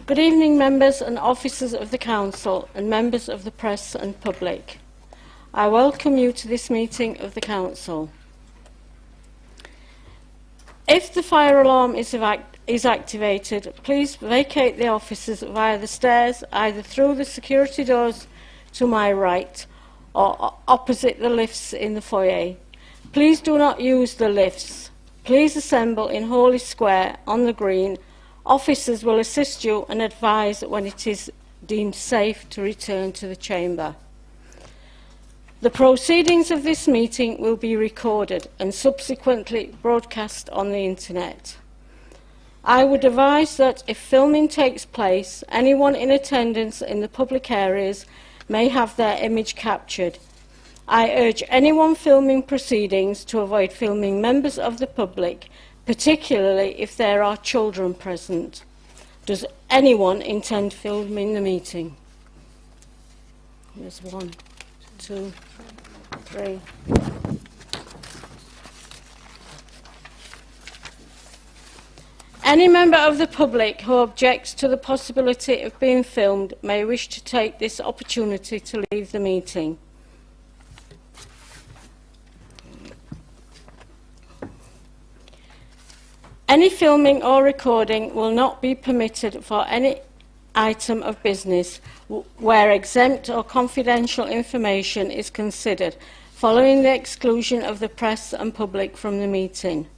Good evening, members and officers of the Council and members of the press and public. I welcome you to this meeting of the Council. If the fire alarm is activated, please vacate the offices via the stairs, either through the security doors to my right or opposite the lifts in the foyer. Please do not use the lifts. Please assemble in Hawley Square on the Green. Officers will assist you and advise when it is deemed safe to return to the chamber. The proceedings of this meeting will be recorded and subsequently broadcast on the internet. I would advise that if filming takes place, anyone in attendance in the public areas may have their image captured. I urge anyone filming proceedings to avoid filming members of the public, particularly if there are children present. Does anyone intend filming the meeting? There's 1, 2, 3. Any member of the public who objects to the possibility of being filmed may wish to take this opportunity to leave the meeting. Any filming or recording will not be permitted for any item of business where exempt or confidential information is considered, following the exclusion of the press and public from the meeting.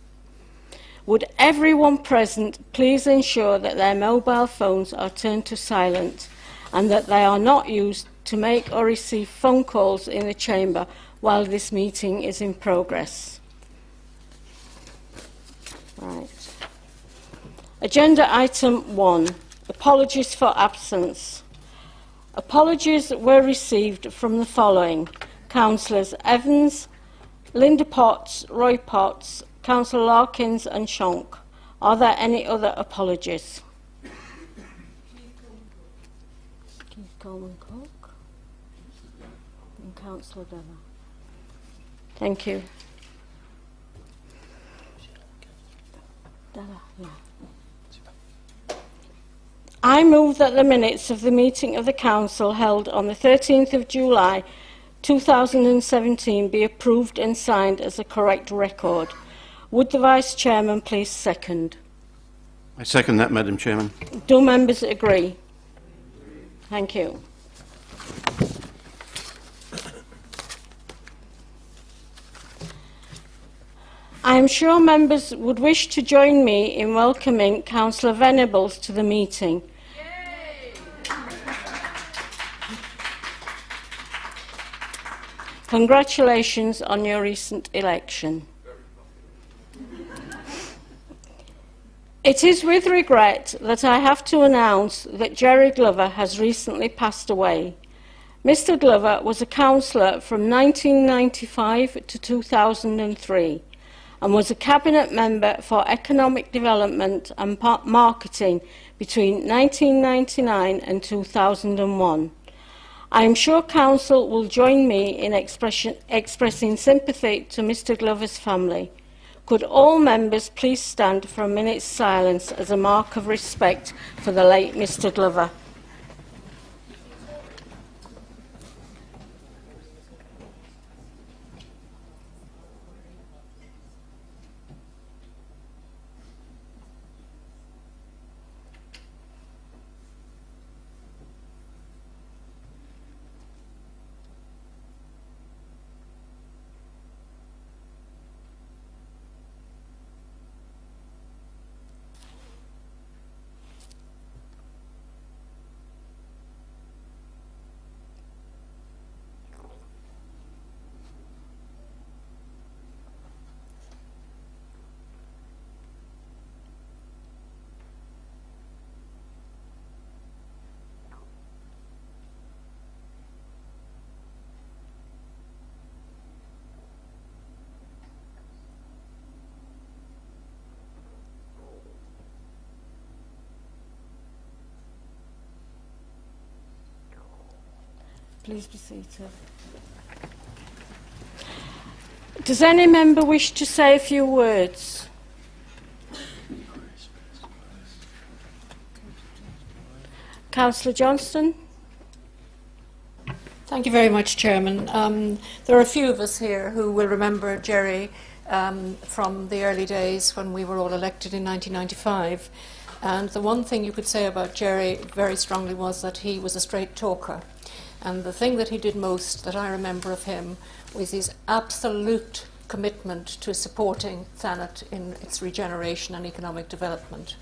Would everyone present please ensure that their mobile phones are turned to silent and that they are not used to make or receive phone calls in the chamber while this meeting is in progress. Right. Agenda item 1, apologies for absence. Apologies were received from the following: Councillors Evans, Linda Potts, Roy Potts, Councillor Larkins and Shonk. Are there any other apologies? Keith Coleman-Cook and Councillor Della. Thank you. Della, yeah. I move that the minutes of the meeting of the Council held on the 13th of July 2017 be approved and signed as a correct record. Would the Vice Chairman please second? I second that, Madam Chairman. Do members agree? Thank you. I am sure members would wish to join me in welcoming Councillor Venables to the meeting. Congratulations on your recent election. It is with regret that I have to announce that Jerry Glover has recently passed away. Mr. Glover was a councillor from 1995 to 2003 and was a Cabinet Member for Economic Development and Marketing between 1999 and 2001. I am sure Council will join me in expressing sympathy to Mr. Glover's family. Could all members please stand for a minute's silence as a mark of respect for the late Mr. Glover? Please be seated. Does any member wish to say a few words? Councillor Johnston. Thank you very much, Chairman. There are a few of us here who will remember Jerry from the early days when we were all elected in 1995. And the one thing you could say about Jerry very strongly was that he was a straight talker. And the thing that he did most that I remember of him was his absolute commitment to supporting Thanet in its regeneration and economic development.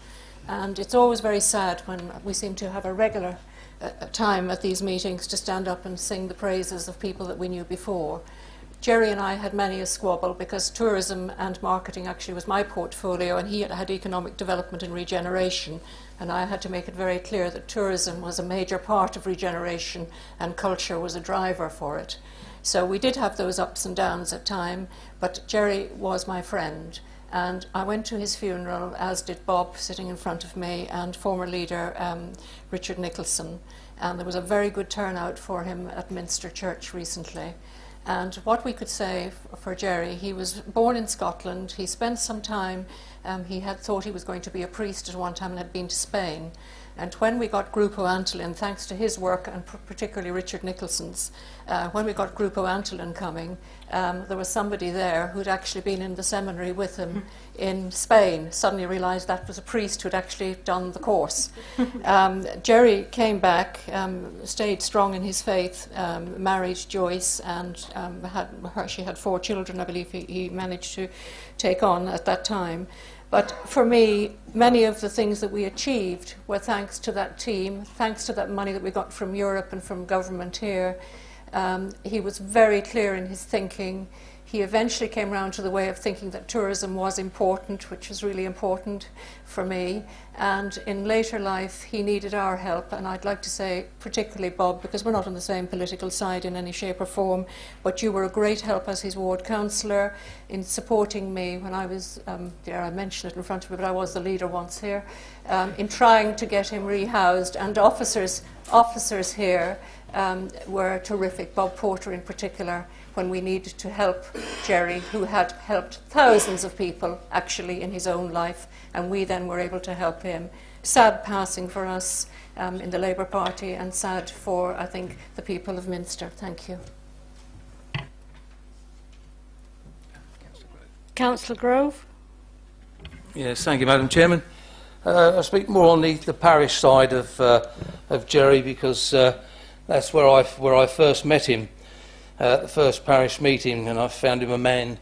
And it's always very sad when we seem to have a regular time at these meetings to stand up and sing the praises of people that we knew before. Jerry and I had many a squabble because tourism and marketing actually was my portfolio, and he had economic development and regeneration, and I had to make it very clear that tourism was a major part of regeneration and culture was a driver for it. So we did have those ups and downs at time, but Jerry was my friend. And I went to his funeral, as did Bob, sitting in front of me, and former leader Richard Nicholson. And there was a very good turnout for him at Minster Church recently. And what we could say for Jerry, he was born in Scotland. He spent some time, he had thought he was going to be a priest at one time and had been to Spain. And when we got Grupo Antolin, thanks to his work and particularly Richard Nicholson's, when we got Grupo Antolin coming, there was somebody there who'd actually been in the seminary with him in Spain, suddenly realised that was a priest who'd actually done the course. Jerry came back, stayed strong in his faith, married Joyce, and she had 4 children, I believe he managed to take on at that time. But for me, many of the things that we achieved were thanks to that team, thanks to that money that we got from Europe and from government here. He was very clear in his thinking. He eventually came round to the way of thinking that tourism was important, which was really important for me. And in later life, he needed our help. And I'd like to say, particularly Bob, because we're not on the same political side in any shape or form, but you were a great help as his ward councillor in supporting me when I was, dare I mention it in front of me, but I was the leader once here, in trying to get him rehoused. And officers here were terrific, Bob Porter in particular, when we needed to help Jerry, who had helped thousands of people actually in his own life, and we then were able to help him. Sad passing for us in the Labour Party, and sad for, I think, the people of Minster. Thank you. Councillor Grove. Yes, thank you, Madam Chairman. I speak more on the parish side of Jerry, because that's where I first met him. The first parish meeting, and I found him a man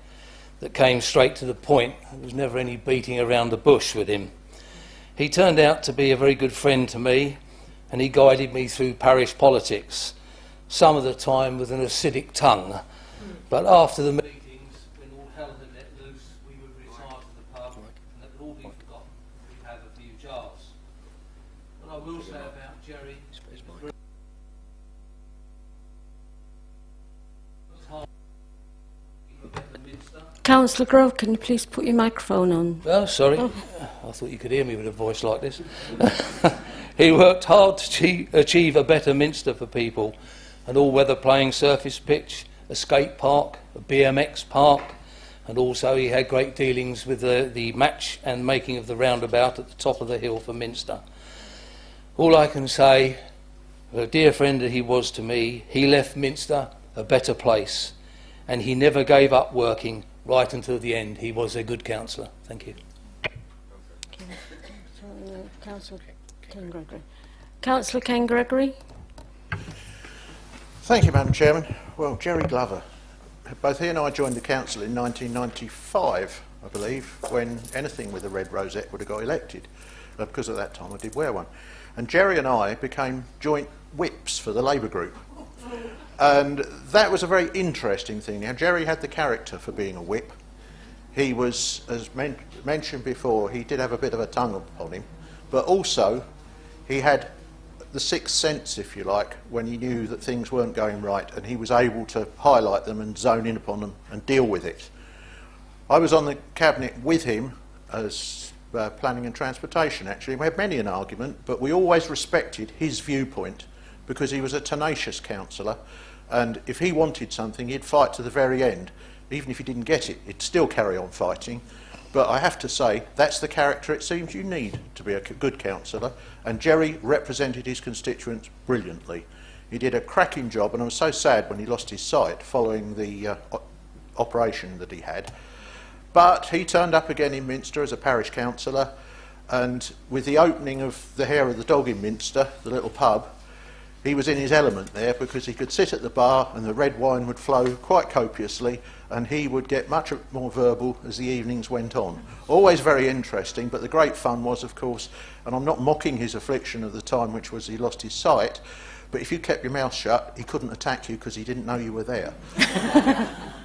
that came straight to the point. There was never any beating around the bush with him. He turned out to be a very good friend to me, and he guided me through parish politics, some of the time with an acidic tongue. But after the meetings, when all hell had let loose, we would retire to the pub, and that would all be forgotten. We'd have a few jars. What I will say about Jerry, Councillor Grove, can you please put your microphone on? Oh, sorry. I thought you could hear me with a voice like this. He worked hard to achieve a better Minster for people, an all-weather playing surface pitch, a skate park, a BMX park, and also he had great dealings with the match and making of the roundabout at the top of the hill for Minster. All I can say, a dear friend that he was to me, he left Minster a better place, and he never gave up working right until the end. He was a good councillor. Thank you. Councillor Ken Gregory. Councillor Ken Gregory. Thank you, Madam Chairman. Well, Jerry Glover. Both he and I joined the council in 1995, I believe, when anything with a red rosette would have got elected, because at that time I did wear one. And Jerry and I became joint whips for the Labour group. And that was a very interesting thing. Now, Jerry had the character for being a whip. He was, as mentioned before, he did have a bit of a tongue upon him, but also he had the sixth sense, if you like, when he knew that things weren't going right, and he was able to highlight them and zone in upon them and deal with it. I was on the cabinet with him as planning and transportation, actually. We had many an argument, but we always respected his viewpoint, because he was a tenacious councillor, and if he wanted something, he'd fight to the very end. Even if he didn't get it, he'd still carry on fighting. But I have to say, that's the character it seems you need to be a good councillor, and Jerry represented his constituents brilliantly. He did a cracking job, and I was so sad when he lost his sight following the operation that he had. But he turned up again in Minster as a parish councillor, and with the opening of the Hair of the Dog in Minster, the little pub, he was in his element there, because he could sit at the bar and the red wine would flow quite copiously, and he would get much more verbal as the evenings went on. Always very interesting, but the great fun was, of course, and I'm not mocking his affliction of the time, which was he lost his sight, but if you kept your mouth shut, he couldn't attack you because he didn't know you were there.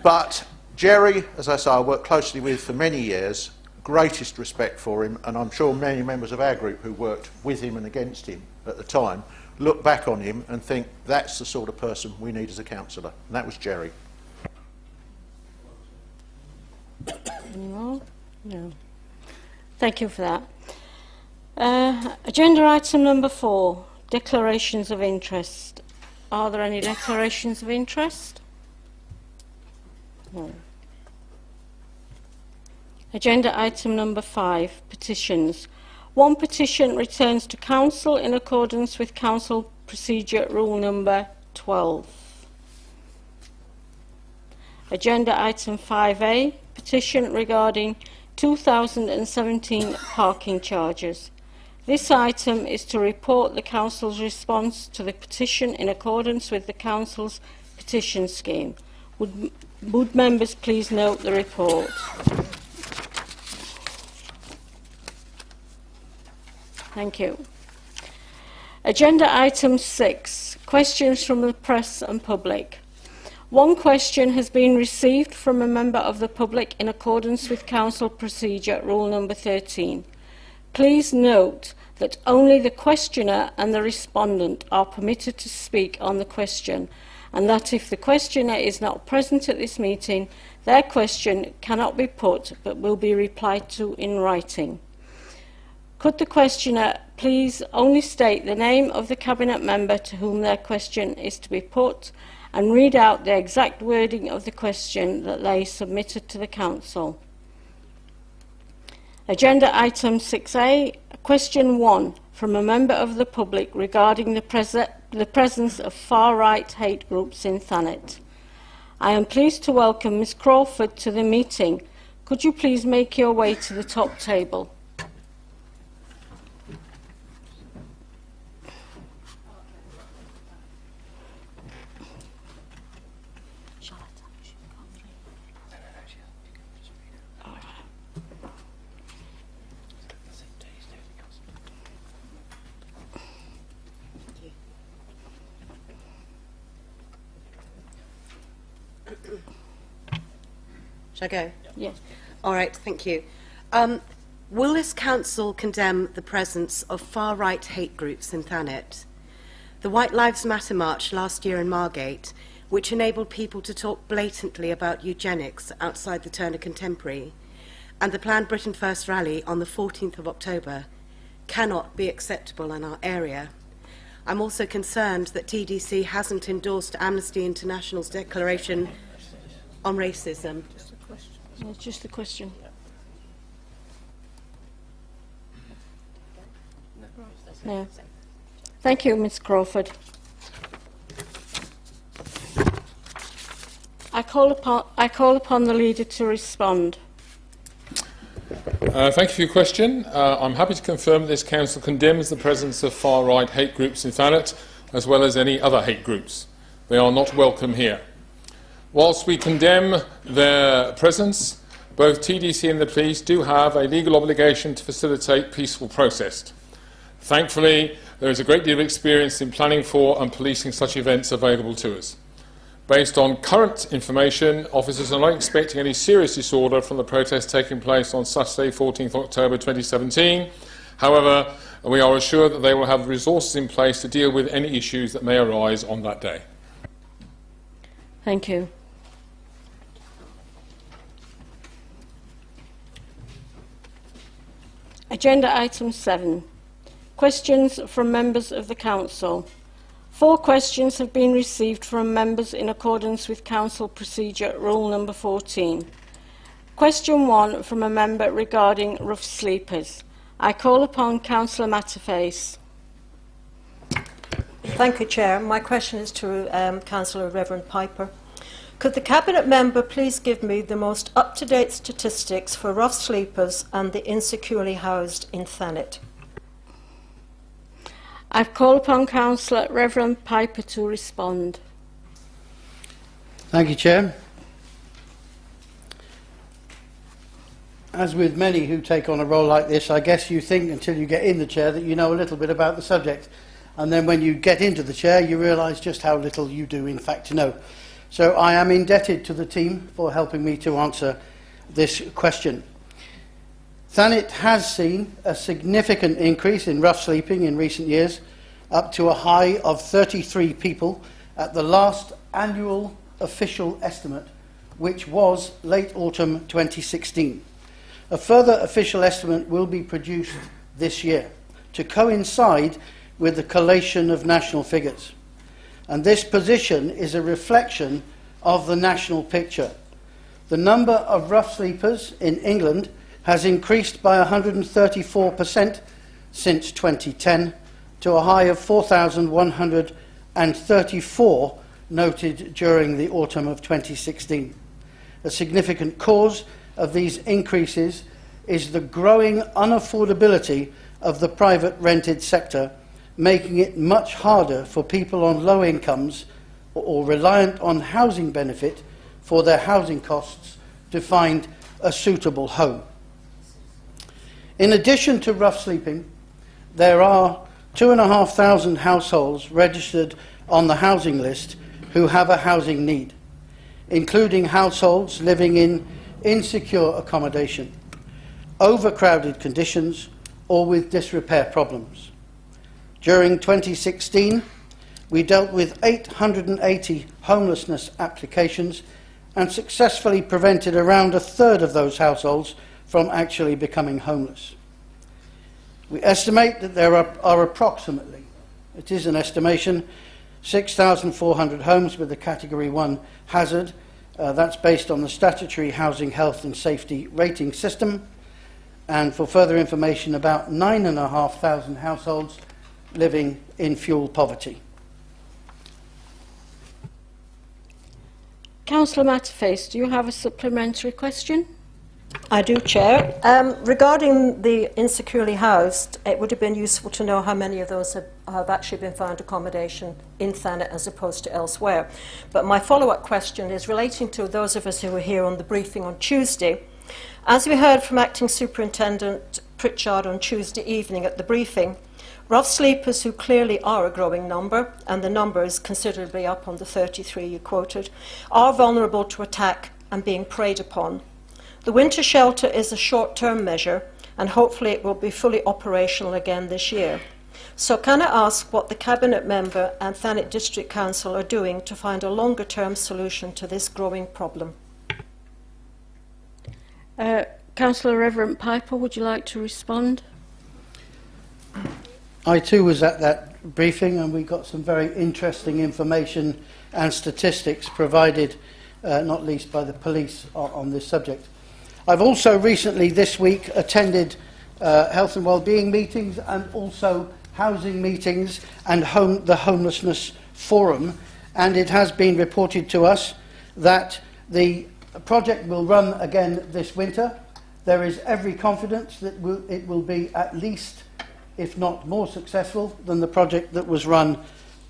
But Jerry, as I say, I worked closely with for many years, greatest respect for him, and I'm sure many members of our group who worked with him and against him at the time look back on him and think that's the sort of person we need as a councillor, and that was Jerry. Any more? No. Thank you for that. Agenda item number 4, declarations of interest. Are there any declarations of interest? No. Agenda item number 5, petitions. One petition returns to Council in accordance with Council Procedure Rule number 12. Agenda item 5A, petition regarding 2017 parking charges. This item is to report the Council's response to the petition in accordance with the Council's petition scheme. Would members please note the report? Thank you. Agenda item 6, questions from the press and public. One question has been received from a member of the public in accordance with Council Procedure Rule number 13. Please note that only the questioner and the respondent are permitted to speak on the question, and that if the questioner is not present at this meeting, their question cannot be put but will be replied to in writing. Could the questioner please only state the name of the Cabinet member to whom their question is to be put and read out the exact wording of the question that they submitted to the Council? Agenda item 6A, question 1 from a member of the public regarding the presence of far-right hate groups in Thanet. I am pleased to welcome Ms Crawford to the meeting. Could you please make your way to the top table? Shall I go? Yes. All right, thank you. Will this council condemn the presence of far-right hate groups in Thanet? The White Lives Matter march last year in Margate, which enabled people to talk blatantly about eugenics outside the Turner Contemporary, and the planned Britain First rally on the 14th of October, cannot be acceptable in our area. I'm also concerned that TDC hasn't endorsed Amnesty International's declaration on racism. It's just a question. No. Thank you, Ms Crawford. I call upon the leader to respond. Thank you for your question. I'm happy to confirm that this council condemns the presence of far-right hate groups in Thanet, as well as any other hate groups. They are not welcome here. Whilst we condemn their presence, both TDC and the police do have a legal obligation to facilitate peaceful protest. Thankfully, there is a great deal of experience in planning for and policing such events available to us. Based on current information, officers are not expecting any serious disorder from the protest taking place on Saturday, 14th October 2017. However, we are assured that they will have resources in place to deal with any issues that may arise on that day. Thank you. Agenda item 7. Questions from members of the Council. 4 questions have been received from members in accordance with Council Procedure Rule number 14. Question 1 from a member regarding rough sleepers. I call upon Councillor Matterface. Thank you, Chair. My question is to Councillor Reverend Piper. Could the Cabinet member please give me the most up-to-date statistics for rough sleepers and the insecurely housed in Thanet? I call upon Councillor Reverend Piper to respond. Thank you, Chair. As with many who take on a role like this, I guess you think until you get in the chair that you know a little bit about the subject. And then when you get into the chair, you realise just how little you do in fact know. So I am indebted to the team for helping me to answer this question. Thanet has seen a significant increase in rough sleeping in recent years, up to a high of 33 people at the last annual official estimate, which was late autumn 2016. A further official estimate will be produced this year to coincide with the collation of national figures. And this position is a reflection of the national picture. The number of rough sleepers in England has increased by 134% since 2010 to a high of 4,134 noted during the autumn of 2016. A significant cause of these increases is the growing unaffordability of the private rented sector, making it much harder for people on low incomes or reliant on housing benefit for their housing costs to find a suitable home. In addition to rough sleeping, there are 2,500 households registered on the housing list who have a housing need, including households living in insecure accommodation, overcrowded conditions, or with disrepair problems. During 2016, we dealt with 880 homelessness applications and successfully prevented around a third of those households from actually becoming homeless. We estimate that there are approximately, it is an estimation, 6,400 homes with a Category 1 hazard. That's based on the statutory Housing Health and Safety Rating System. And for further information, about 9,500 households living in fuel poverty. Councillor Matterface, do you have a supplementary question? I do, Chair. Regarding the insecurely housed, it would have been useful to know how many of those have actually been found accommodation in Thanet as opposed to elsewhere. But my follow-up question is relating to those of us who were here on the briefing on Tuesday. As we heard from Acting Superintendent Pritchard on Tuesday evening at the briefing, rough sleepers, who clearly are a growing number, and the number is considerably up on the 33 you quoted, are vulnerable to attack and being preyed upon. The winter shelter is a short-term measure, and hopefully it will be fully operational again this year. So can I ask what the Cabinet Member and Thanet District Council are doing to find a longer-term solution to this growing problem? Councillor Reverend Piper, would you like to respond? I too was at that briefing, and we got some very interesting information and statistics provided, not least by the police, on this subject. I've also recently this week attended health and wellbeing meetings and also housing meetings and the homelessness forum, and it has been reported to us that the project will run again this winter. There is every confidence that it will be at least, if not more successful than the project that was run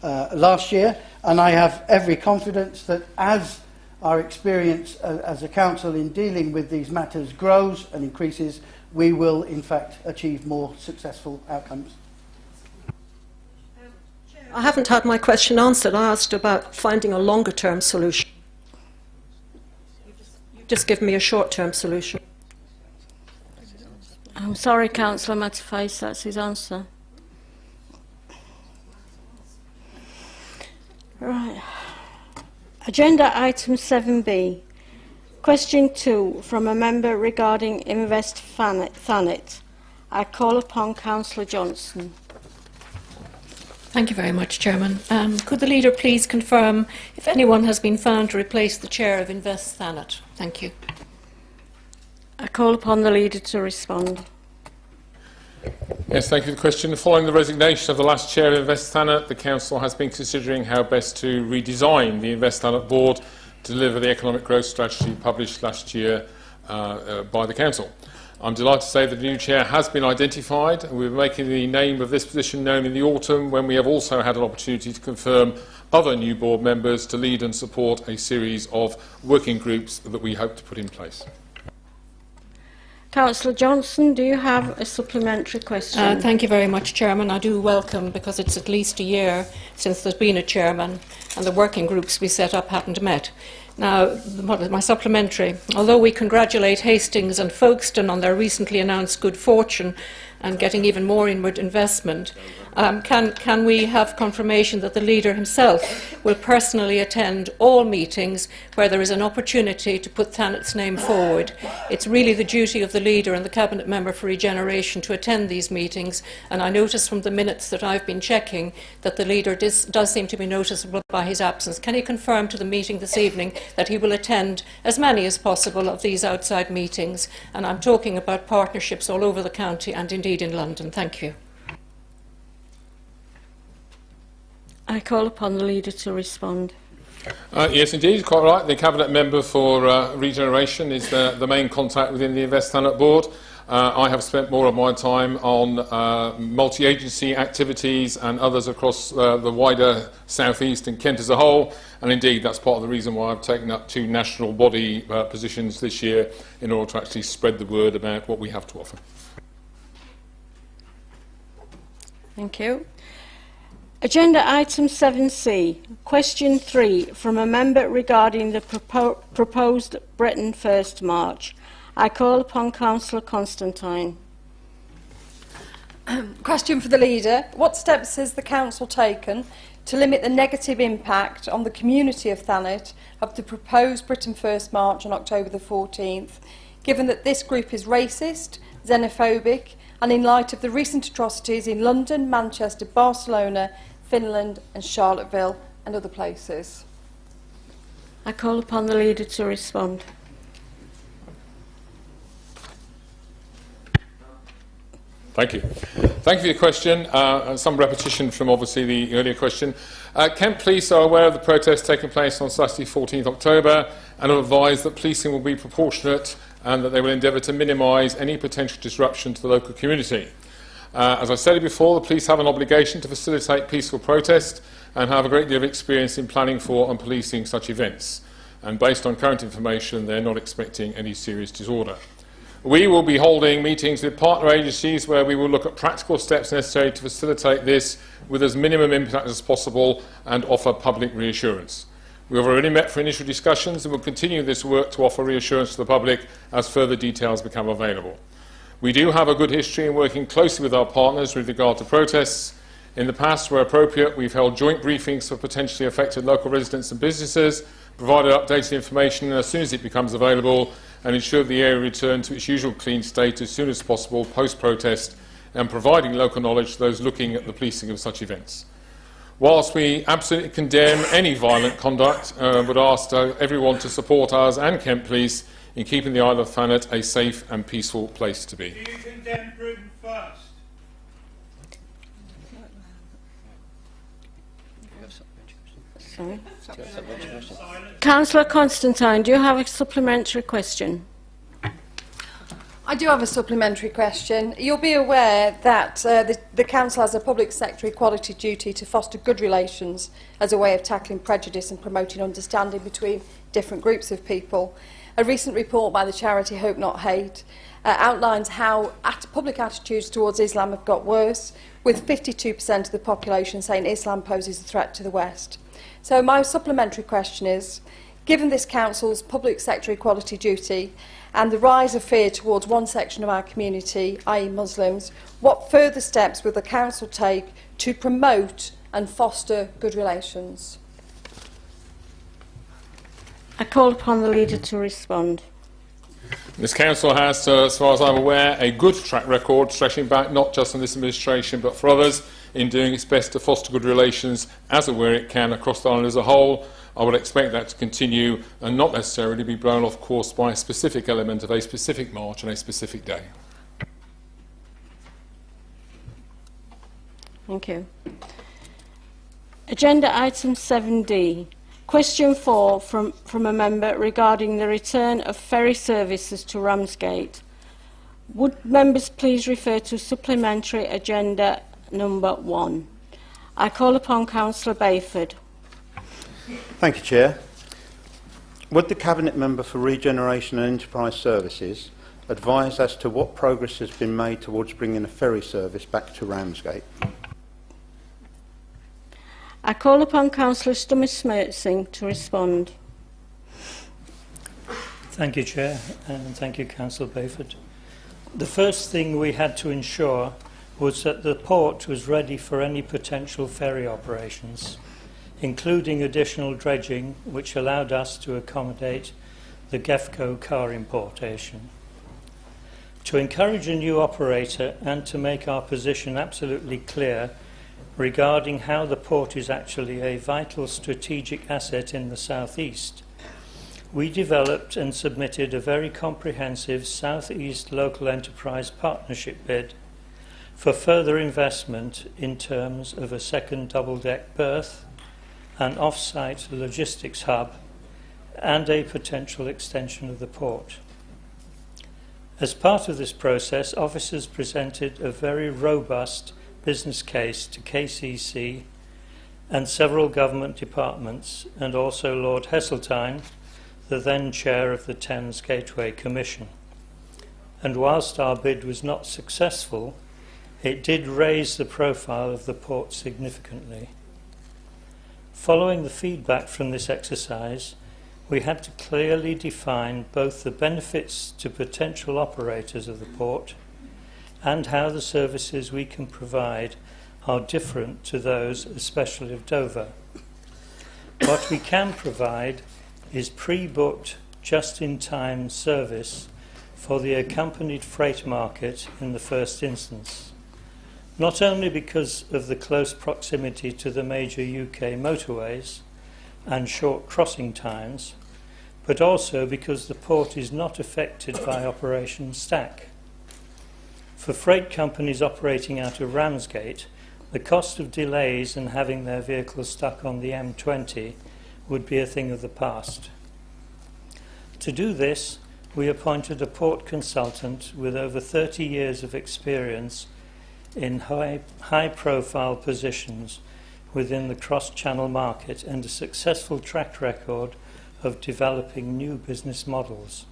last year, and I have every confidence that as our experience as a council in dealing with these matters grows and increases, we will in fact achieve more successful outcomes. I haven't had my question answered. I asked about finding a longer-term solution. You just give me a short-term solution. I'm sorry, Councillor Matterface, that's his answer. Right. Agenda item 7B. Question 2 from a member regarding Invest Thanet. I call upon Councillor Johnson. Thank you very much, Chairman. Could the Leader please confirm if anyone has been found to replace the Chair of Invest Thanet? Thank you. I call upon the leader to respond. Yes, thank you for the question. Following the resignation of the last chair of Invest Thanet, the council has been considering how best to redesign the Invest Thanet board to deliver the economic growth strategy published last year by the council. I'm delighted to say that the new chair has been identified, and we're making the name of this position known in the autumn, when we have also had an opportunity to confirm other new board members to lead and support a series of working groups that we hope to put in place. Councillor Johnson, do you have a supplementary question? Thank you very much, Chairman. I do welcome, because it's at least a year since there's been a chairman and the working groups we set up haven't met. Now, my supplementary, although we congratulate Hastings and Folkestone on their recently announced good fortune and getting even more inward investment, can we have confirmation that the leader himself will personally attend all meetings where there is an opportunity to put Thanet's name forward? It's really the duty of the leader and the Cabinet Member for Regeneration to attend these meetings, and I notice from the minutes that I've been checking that the leader does seem to be noticeable by his absence. Can he confirm to the meeting this evening that he will attend as many as possible of these outside meetings? And I'm talking about partnerships all over the county and indeed in London. Thank you. I call upon the leader to respond. Yes, indeed, quite right. The Cabinet Member for Regeneration is the main contact within the Invest Thanet board. I have spent more of my time on multi-agency activities and others across the wider South East and Kent as a whole, and indeed that's part of the reason why I've taken up 2 national body positions this year in order to actually spread the word about what we have to offer. Thank you. Agenda item 7C, question 3 from a member regarding the proposed Britain First March. I call upon Councillor Constantine. Question for the leader. What steps has the council taken to limit the negative impact on the community of Thanet of the proposed Britain First March on October the 14th, given that this group is racist, xenophobic, and in light of the recent atrocities in London, Manchester, Barcelona, Finland and Charlottesville and other places? I call upon the leader to respond. Thank you. Thank you for your question. Some repetition from obviously the earlier question. Kent Police are aware of the protests taking place on Saturday 14th October and have advised that policing will be proportionate and that they will endeavour to minimise any potential disruption to the local community. As I said before, the police have an obligation to facilitate peaceful protest and have a great deal of experience in planning for and policing such events. And based on current information, they're not expecting any serious disorder. We will be holding meetings with partner agencies where we will look at practical steps necessary to facilitate this with as minimum impact as possible and offer public reassurance. We have already met for initial discussions and will continue this work to offer reassurance to the public as further details become available. We do have a good history in working closely with our partners with regard to protests. In the past, where appropriate, we've held joint briefings for potentially affected local residents and businesses, provided updated information as soon as it becomes available, and ensured the area return to its usual clean state as soon as possible post-protest, and providing local knowledge to those looking at the policing of such events. Whilst we absolutely condemn any violent conduct, would ask everyone to support us and Kent Police in keeping the Isle of Thanet a safe and peaceful place to be. Do you condemn Britain First? Sorry. Councillor Constantine, do you have a supplementary question? I do have a supplementary question. You'll be aware that the council has a public sector equality duty to foster good relations as a way of tackling prejudice and promoting understanding between different groups of people. A recent report by the charity Hope Not Hate outlines how public attitudes towards Islam have got worse, with 52% of the population saying Islam poses a threat to the West. So my supplementary question is, given this council's public sector equality duty and the rise of fear towards one section of our community, i.e. Muslims, what further steps will the council take to promote and foster good relations? I call upon the leader to respond. This council has, as far as I'm aware, a good track record stretching back not just on this administration but for others in doing its best to foster good relations as and where it can across the island as a whole. I would expect that to continue and not necessarily be blown off course by a specific element of a specific march on a specific day. Thank you. Agenda item 7D. Question 4 from a member regarding the return of ferry services to Ramsgate. Would members please refer to supplementary agenda number 1? I call upon Councillor Bayford. Thank you, Chair. Would the Cabinet Member for Regeneration and Enterprise Services advise as to what progress has been made towards bringing a ferry service back to Ramsgate? I call upon Councillor Stummer-Smertsing to respond. Thank you, Chair, and thank you, Councillor Bayford. The first thing we had to ensure was that the port was ready for any potential ferry operations, including additional dredging, which allowed us to accommodate the GEFCO car importation. To encourage a new operator and to make our position absolutely clear regarding how the port is actually a vital strategic asset in the southeast, we developed and submitted a very comprehensive Southeast Local Enterprise Partnership bid for further investment in terms of a second double-deck berth, an off-site logistics hub, and a potential extension of the port. As part of this process, officers presented a very robust business case to KCC and several government departments, and also Lord Heseltine, the then chair of the Thames Gateway Commission. And whilst our bid was not successful, it did raise the profile of the port significantly. Following the feedback from this exercise, we had to clearly define both the benefits to potential operators of the port and how the services we can provide are different to those especially of Dover. What we can provide is pre-booked, just-in-time service for the accompanied freight market in the first instance, not only because of the close proximity to the major UK motorways and short crossing times, but also because the port is not affected by Operation Stack. For freight companies operating out of Ramsgate, the cost of delays and having their vehicles stuck on the M20 would be a thing of the past. To do this, we appointed a port consultant with over 30 years of experience in high-profile positions within the cross-channel market and a successful track record of developing new business models.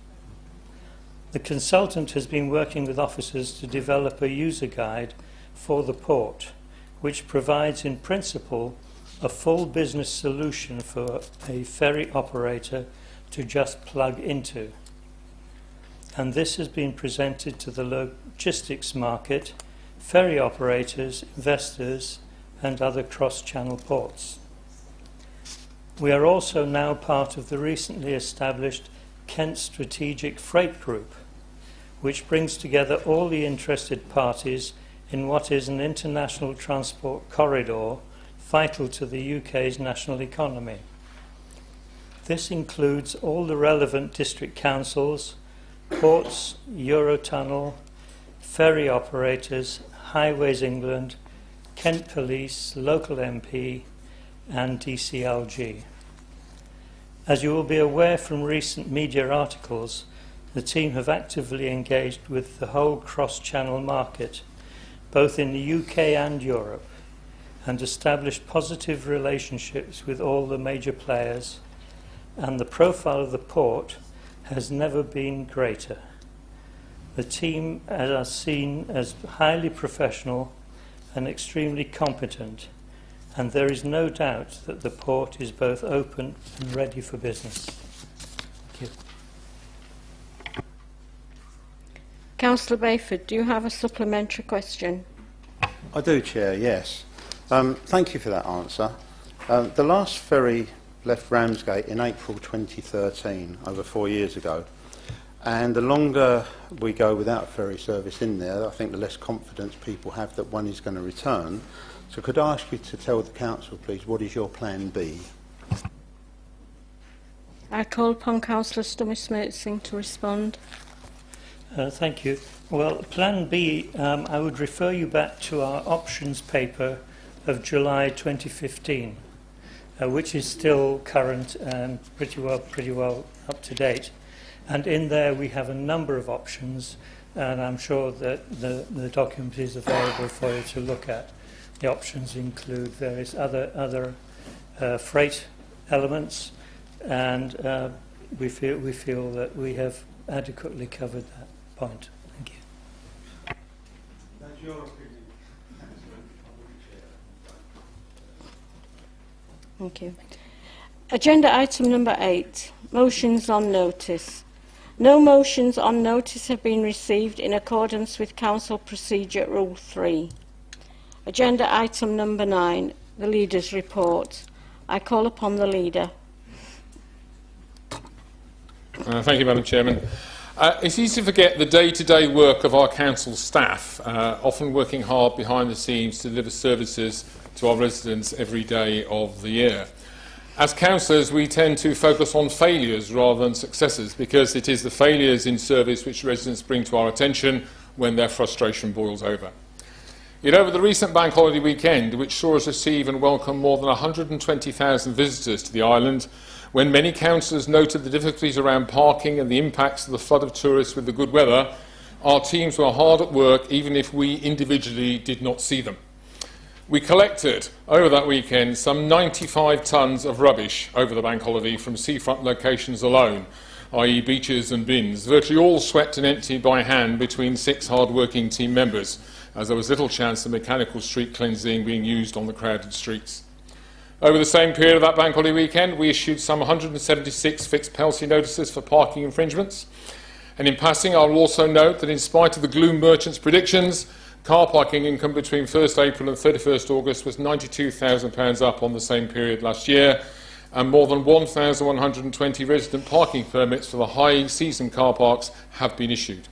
The consultant has been working with officers to develop a user guide for the port, which provides in principle a full business solution for a ferry operator to just plug into. And this has been presented to the logistics market, ferry operators, investors, and other cross-channel ports. We are also now part of the recently established Kent Strategic Freight Group, which brings together all the interested parties in what is an international transport corridor vital to the UK's national economy. This includes all the relevant district councils, ports, Eurotunnel, ferry operators, Highways England, Kent Police, local MP, and DCLG. As you will be aware from recent media articles, the team have actively engaged with the whole cross-channel market, both in the UK and Europe, and established positive relationships with all the major players, and the profile of the port has never been greater. The team are seen as highly professional and extremely competent, and there is no doubt that the port is both open and ready for business. Thank you. Councillor Bayford, do you have a supplementary question? I do, Chair, yes. Thank you for that answer. The last ferry left Ramsgate in April 2013, over 4 years ago. And the longer we go without ferry service in there, I think the less confidence people have that one is going to return. So could I ask you to tell the Council, please, what is your plan B? I call upon Councillor Stummy-Smeetsing to respond. Thank you. Well, Plan B, I would refer you back to our options paper of July 2015, which is still current and pretty well up to date. And in there we have a number of options, and I'm sure that the document is available for you to look at. The options include various other freight elements, and we feel that we have adequately covered that point. Thank you. That's your opinion. Thank you. Agenda item number 8, motions on notice. No motions on notice have been received in accordance with Council Procedure Rule 3. Agenda item number 9, the Leader's Report. I call upon the Leader. Thank you, Madam Chairman. It's easy to forget the day-to-day work of our council staff, often working hard behind the scenes to deliver services to our residents every day of the year. As councillors, we tend to focus on failures rather than successes, because it is the failures in service which residents bring to our attention when their frustration boils over. Yet over the recent bank holiday weekend, which saw us receive and welcome more than 120,000 visitors to the island, when many councillors noted the difficulties around parking and the impacts of the flood of tourists with the good weather, our teams were hard at work even if we individually did not see them. We collected, over that weekend, some 95 tonnes of rubbish over the bank holiday from seafront locations alone, i.e. beaches and bins, virtually all swept and emptied by hand between 6 hard-working team members, as there was little chance of mechanical street cleansing being used on the crowded streets. Over the same period of that bank holiday weekend, we issued some 176 fixed penalty notices for parking infringements. And in passing, I will also note that in spite of the gloom merchants' predictions, car parking income between 1st April and 31st August was £92,000 up on the same period last year, and more than 1,120 resident parking permits for the high season car parks have been issued.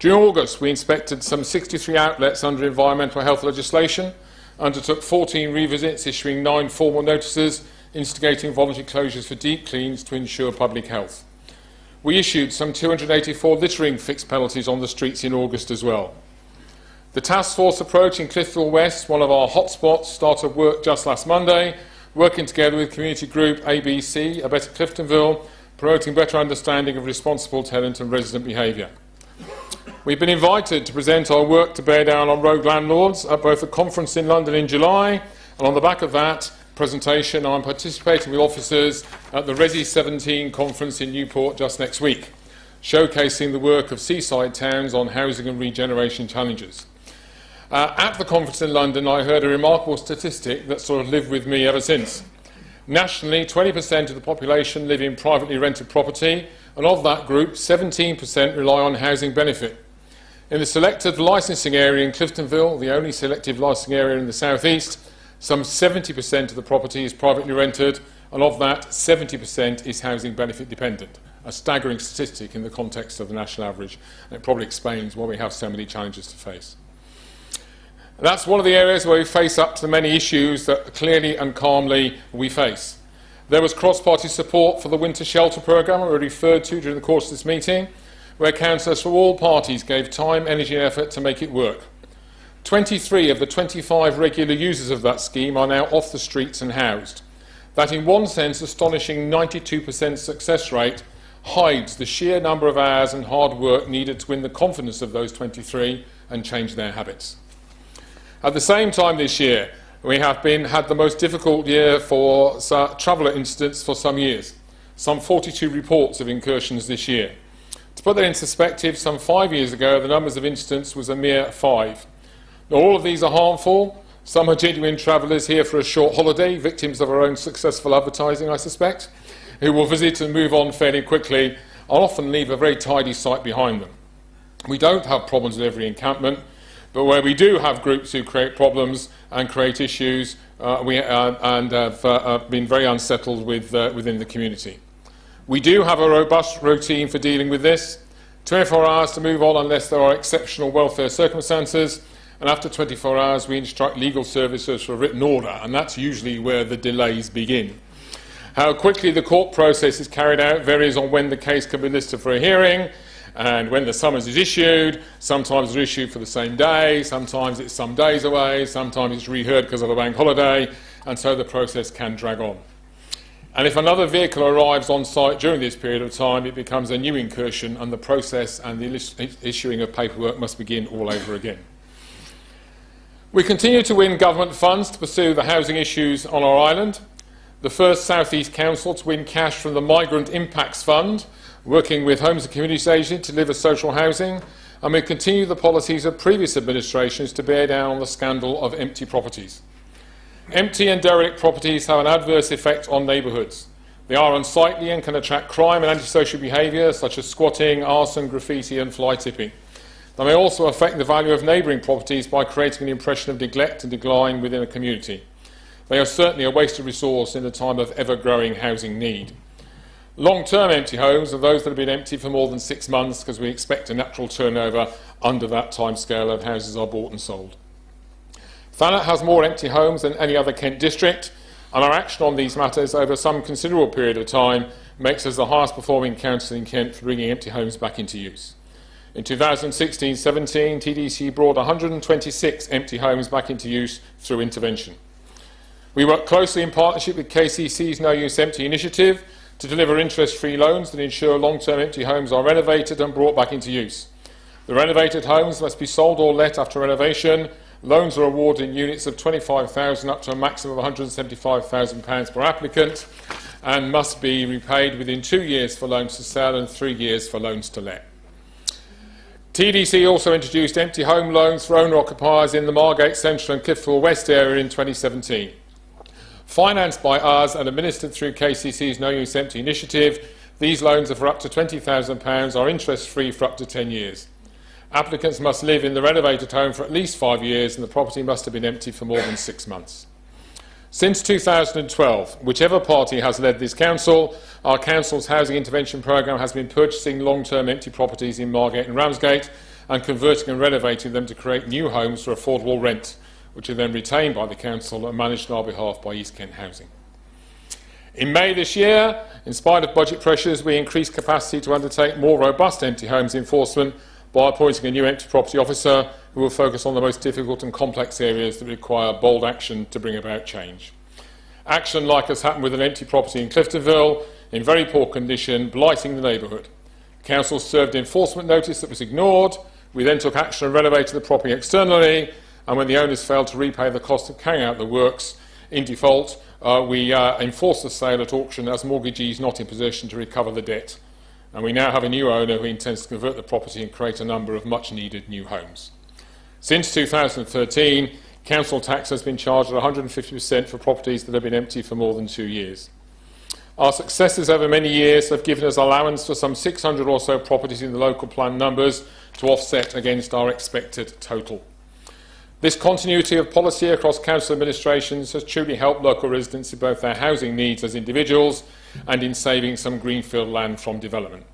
During August, we inspected some 63 outlets under environmental health legislation, undertook 14 revisits, issuing 9 formal notices, instigating voluntary closures for deep cleans to ensure public health. We issued some 284 littering fixed penalties on the streets in August as well. The task force approach in Cliffville West, one of our hotspots, started work just last Monday, working together with community group ABC, A Better Cliftonville, promoting better understanding of responsible tenant and resident behaviour. We've been invited to present our work to bear down on rogue landlords at both a conference in London in July, and on the back of that presentation I'm participating with officers at the Resi 17 conference in Newport just next week, showcasing the work of seaside towns on housing and regeneration challenges. At the conference in London, I heard a remarkable statistic that sort of lived with me ever since. Nationally, 20% of the population live in privately rented property, and of that group, 17% rely on housing benefit. In the selective licensing area in Cliftonville, the only selective licensing area in the southeast, some 70% of the property is privately rented, and of that, 70% is housing benefit dependent. A staggering statistic in the context of the national average, and it probably explains why we have so many challenges to face. That's one of the areas where we face up to the many issues that clearly and calmly we face. There was cross-party support for the winter shelter programme I referred to during the course of this meeting, where councillors from all parties gave time, energy and effort to make it work. 23 of the 25 regular users of that scheme are now off the streets and housed. That, in one sense, astonishing 92% success rate hides the sheer number of hours and hard work needed to win the confidence of those 23 and change their habits. At the same time this year, we have had the most difficult year for traveller incidents for some years. Some 42 reports of incursions this year. To put that into perspective, some 5 years ago, the numbers of incidents was a mere 5. Now, all of these are harmful. Some are genuine travellers here for a short holiday, victims of our own successful advertising, I suspect, who will visit and move on fairly quickly and often leave a very tidy site behind them. We don't have problems at every encampment, but where we do have groups who create problems and create issues, we have been very unsettled within the community. We do have a robust routine for dealing with this. 24 hours to move on unless there are exceptional welfare circumstances, and after 24 hours we instruct legal services for a written order, and that's usually where the delays begin. How quickly the court process is carried out varies on when the case can be listed for a hearing and when the summons is issued. Sometimes they're issued for the same day, sometimes it's some days away, sometimes it's reheard because of a bank holiday, and so the process can drag on. And if another vehicle arrives on site during this period of time, it becomes a new incursion, and the process and the issuing of paperwork must begin all over again. We continue to win government funds to pursue the housing issues on our island. The first South East Council to win cash from the Migrant Impacts Fund, working with Homes and Communities Agency to deliver social housing, and we continue the policies of previous administrations to bear down on the scandal of empty properties. Empty and derelict properties have an adverse effect on neighbourhoods. They are unsightly and can attract crime and antisocial behaviour such as squatting, arson, graffiti and fly tipping. They may also affect the value of neighbouring properties by creating an impression of neglect and decline within a community. They are certainly a wasted resource in a time of ever-growing housing need. Long-term empty homes are those that have been empty for more than 6 months, because we expect a natural turnover under that timescale of houses are bought and sold. Thanet has more empty homes than any other Kent district, and our action on these matters over some considerable period of time makes us the highest performing council in Kent for bringing empty homes back into use. In 2016-17, TDC brought 126 empty homes back into use through intervention. We work closely in partnership with KCC's No Use Empty initiative to deliver interest-free loans that ensure long-term empty homes are renovated and brought back into use. The renovated homes must be sold or let after renovation. Loans are awarded in units of £25,000 up to a maximum of £175,000 per applicant, and must be repaid within 2 years for loans to sell and 3 years for loans to let. TDC also introduced empty home loans for owner-occupiers in the Margate Central and Clifford West area in 2017. Financed by us and administered through KCC's No Use Empty initiative, these loans are for up to £20,000, are interest-free for up to 10 years. Applicants must live in the renovated home for at least 5 years, and the property must have been empty for more than 6 months. Since 2012, whichever party has led this council, our council's housing intervention programme has been purchasing long-term empty properties in Margate and Ramsgate and converting and renovating them to create new homes for affordable rent, which are then retained by the council and managed on our behalf by East Kent Housing. In May this year, in spite of budget pressures, we increased capacity to undertake more robust empty homes enforcement by appointing a new empty property officer who will focus on the most difficult and complex areas that require bold action to bring about change. Action like has happened with an empty property in Cliftonville, in very poor condition, blighting the neighbourhood. Council served enforcement notice that was ignored. We then took action and renovated the property externally, and when the owners failed to repay the cost of carrying out the works in default, we enforced the sale at auction as mortgagees not in possession to recover the debt. And we now have a new owner who intends to convert the property and create a number of much-needed new homes. Since 2013, council tax has been charged at 150% for properties that have been empty for more than 2 years. Our successes over many years have given us allowance for some 600 or so properties in the local plan numbers to offset against our expected total. This continuity of policy across council administrations has truly helped local residents in both their housing needs as individuals and in saving some greenfield land from development.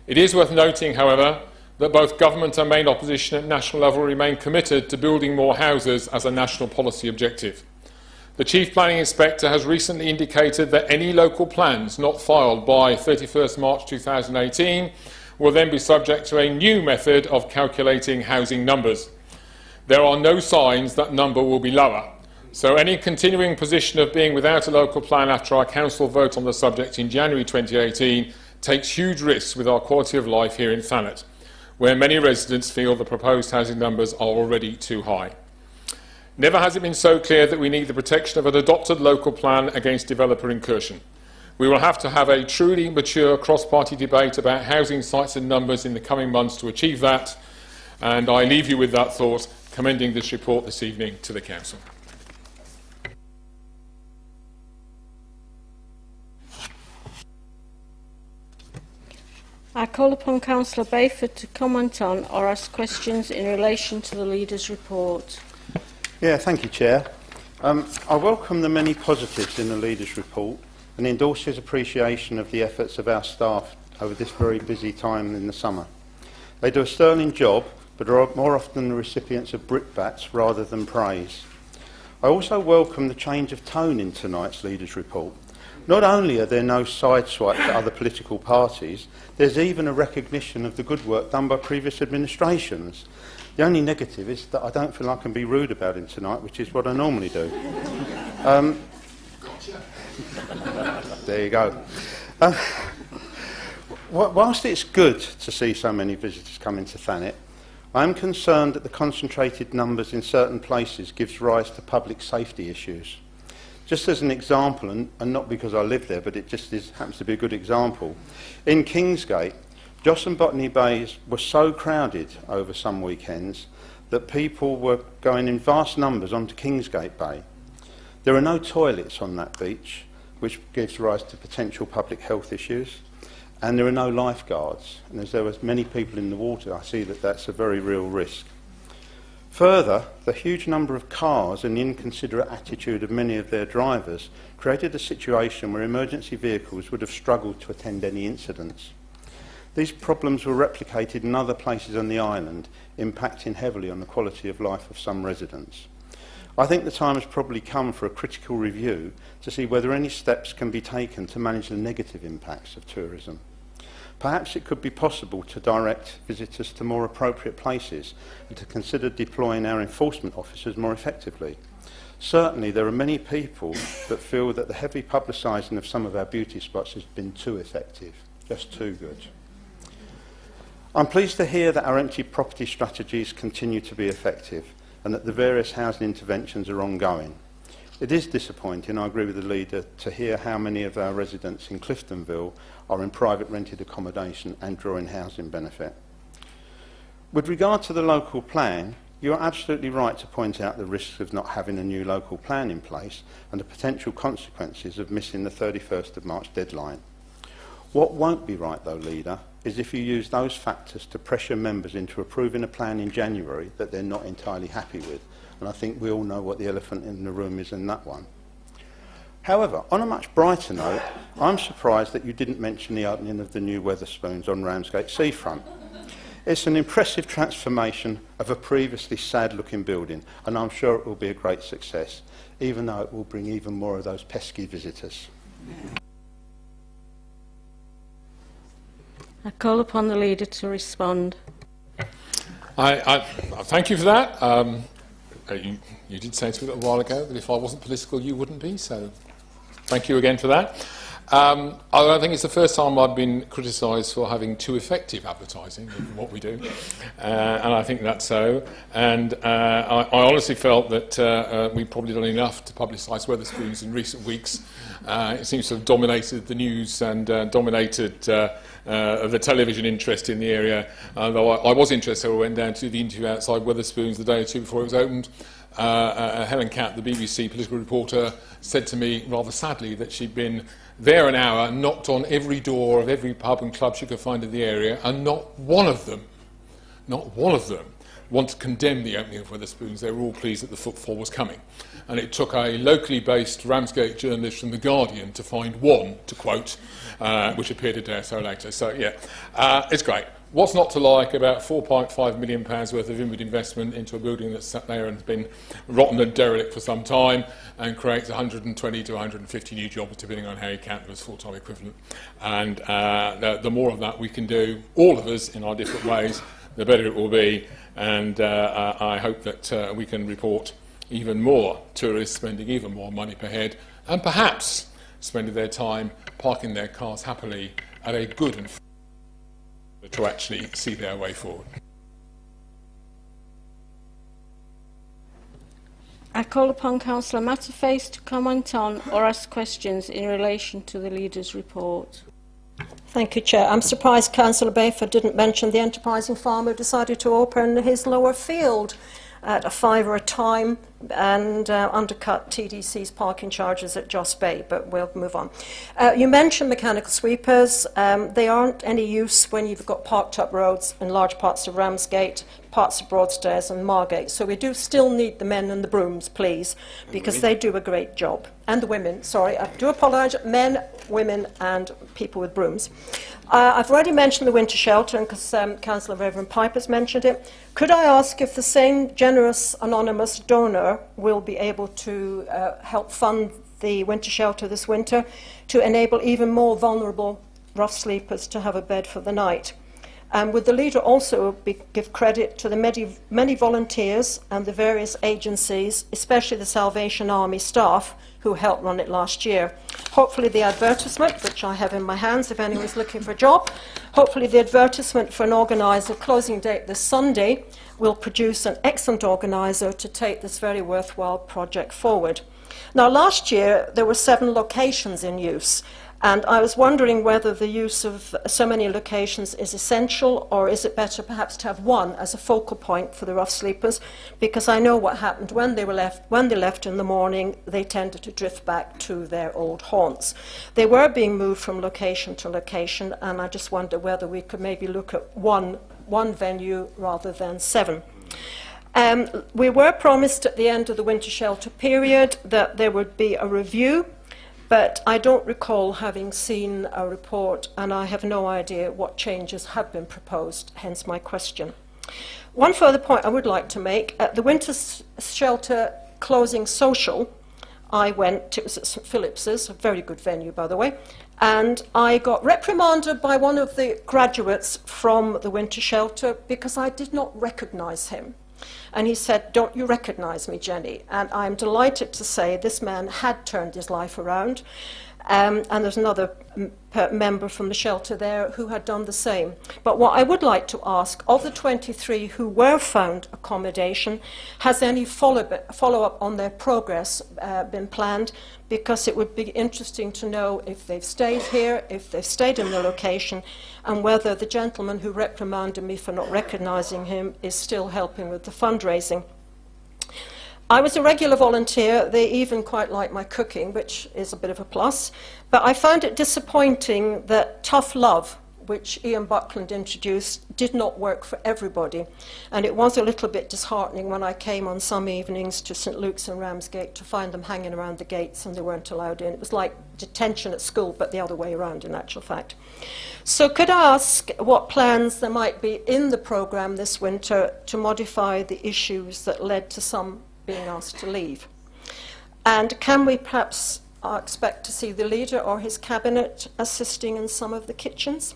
It is worth noting, however, that both government and main opposition at national level remain committed to building more houses as a national policy objective. The Chief Planning Inspector has recently indicated that any local plans not filed by 31st March 2018 will then be subject to a new method of calculating housing numbers. There are no signs that number will be lower, so any continuing position of being without a local plan after our council vote on the subject in January 2018 takes huge risks with our quality of life here in Thanet, where many residents feel the proposed housing numbers are already too high. Never has it been so clear that we need the protection of an adopted local plan against developer incursion. We will have to have a truly mature cross-party debate about housing sites and numbers in the coming months to achieve that, and I leave you with that thought, commending this report this evening to the Council. I call upon Councillor Bayford to comment on or ask questions in relation to the Leader's report. Yeah, thank you, Chair. I welcome the many positives in the Leader's report and endorse his appreciation of the efforts of our staff over this very busy time in the summer. They do a sterling job, but are more often the recipients of brickbats rather than praise. I also welcome the change of tone in tonight's Leader's report, Not only are there no sideswipes at other political parties, there's even a recognition of the good work done by previous administrations. The only negative is that I don't feel I can be rude about him tonight, which is what I normally do. There you go. Whilst it's good to see so many visitors come into Thanet, I am concerned that the concentrated numbers in certain places gives rise to public safety issues. Just as an example, and not because I live there, but it just happens to be a good example, in Kingsgate, Joss and Botany Bays were so crowded over some weekends that people were going in vast numbers onto Kingsgate Bay. There are no toilets on that beach, which gives rise to potential public health issues, and there are no lifeguards. And as there were many people in the water, I see that that's a very real risk. Further, the huge number of cars and the inconsiderate attitude of many of their drivers created a situation where emergency vehicles would have struggled to attend any incidents. These problems were replicated in other places on the island, impacting heavily on the quality of life of some residents. I think the time has probably come for a critical review to see whether any steps can be taken to manage the negative impacts of tourism. Perhaps it could be possible to direct visitors to more appropriate places and to consider deploying our enforcement officers more effectively. Certainly there are many people that feel that the heavy publicising of some of our beauty spots has been too effective, just too good. I'm pleased to hear that our empty property strategies continue to be effective and that the various housing interventions are ongoing. It is disappointing, I agree with the leader, to hear how many of our residents in Cliftonville are in private rented accommodation and drawing housing benefit. With regard to the local plan, you are absolutely right to point out the risks of not having a new local plan in place and the potential consequences of missing the 31st of March deadline. What won't be right, though, leader, is if you use those factors to pressure members into approving a plan in January that they're not entirely happy with. And I think we all know what the elephant in the room is in that one. However, on a much brighter note, I'm surprised that you didn't mention the opening of the new Wetherspoons on Ramsgate Seafront. It's an impressive transformation of a previously sad-looking building, and I'm sure it will be a great success, even though it will bring even more of those pesky visitors. I call upon the leader to respond. I thank you for that. You did say to me a little while ago that if I wasn't political, you wouldn't be, so thank you again for that. I don't think it's the first time I've been criticised for having too effective advertising of what we do, and I think that's so. And I honestly felt that we've probably done enough to publicise Wetherspoons in recent weeks. It seems to have dominated the news and dominated the television interest in the area. Though I was interested, I went down to the interview outside Wetherspoons the day or two before it was opened. Helen Catt, the BBC political reporter, said to me rather sadly that she'd been there an hour, knocked on every door of every pub and club she could find in the area, and not one of them want to condemn the opening of Wetherspoons. They were all pleased that the footfall was coming. And it took a locally based Ramsgate journalist from The Guardian to find one, to quote, which appeared a day or so later. So, yeah, it's great. What's not to like about £4.5 million worth of inward investment into a building that's sat there and has been rotten and derelict for some time and creates 120 to 150 new jobs, depending on how you count them as full-time equivalent. And the more of that we can do, all of us in our different ways, the better it will be. And I hope that we can report even more tourists spending even more money per head and perhaps spending their time parking their cars happily at a good and to actually see their way forward. I call upon Councillor Matterface to comment on or ask questions in relation to the leader's report. Thank you, Chair. I'm surprised Councillor Bayford didn't mention the enterprising farmer who decided to open his lower field at £5 a time and undercut TDC's parking charges at Joss Bay, but we'll move on. You mentioned mechanical sweepers. They aren't any use when you've got parked up roads in large parts of Ramsgate. parts of Broadstairs and Margate. So we do still need the men and the brooms, please, because they do a great job. And the women, sorry, I do apologise, men, women and people with brooms. I've already mentioned the winter shelter, and because Councillor Reverend Piper's mentioned it, could I ask if the same generous anonymous donor will be able to help fund the winter shelter this winter to enable even more vulnerable rough sleepers to have a bed for the night? And would the leader also give credit to the many volunteers and the various agencies, especially the Salvation Army staff, who helped run it last year? Hopefully the advertisement, which I have in my hands if anyone's looking for a job, hopefully the advertisement for an organiser closing date this Sunday will produce an excellent organiser to take this very worthwhile project forward. Now, last year there were 7 locations in use, and I was wondering whether the use of so many locations is essential, or is it better perhaps to have one as a focal point for the rough sleepers, because I know what happened when they left in the morning. They tended to drift back to their old haunts. They were being moved from location to location, and I just wonder whether we could maybe look at one venue rather than 7. We were promised at the end of the winter shelter period that there would be a review, but I don't recall having seen a report, and I have no idea what changes have been proposed, hence my question. One further point I would like to make: at the winter shelter closing social, I went, it was at St Phillips's, a very good venue by the way, and I got reprimanded by one of the graduates from the winter shelter because I did not recognise him. And he said, "Don't you recognise me, Jenny?" And I'm delighted to say this man had turned his life around. And there's another member from the shelter there who had done the same. But what I would like to ask, of the 23 who were found accommodation, has any follow-up on their progress been planned? Because it would be interesting to know if they've stayed here, if they've stayed in the location, and whether the gentleman who reprimanded me for not recognising him is still helping with the fundraising. I was a regular volunteer. They even quite liked my cooking, which is a bit of a plus. But I found it disappointing that tough love, which Ian Buckland introduced, did not work for everybody. And it was a little bit disheartening when I came on some evenings to St Luke's and Ramsgate to find them hanging around the gates and they weren't allowed in. It was like detention at school, but the other way around in actual fact. So could I ask what plans there might be in the programme this winter to modify the issues that led to some being asked to leave? And can we perhaps expect to see the leader or his cabinet assisting in some of the kitchens?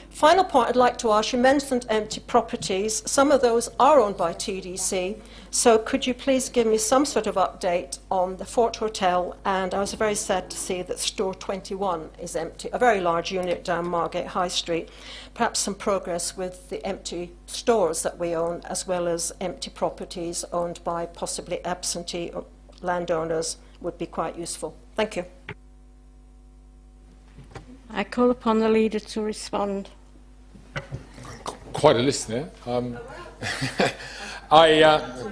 Final point I'd like to ask, you mentioned empty properties. Some of those are owned by TDC, so could you please give me some sort of update on the Fort Hotel? And I was very sad to see that Store 21 is empty, a very large unit down Margate High Street. Perhaps some progress with the empty stores that we own, as well as empty properties owned by possibly absentee landowners, would be quite useful. Thank you. I call upon the leader to respond. Quite a list there.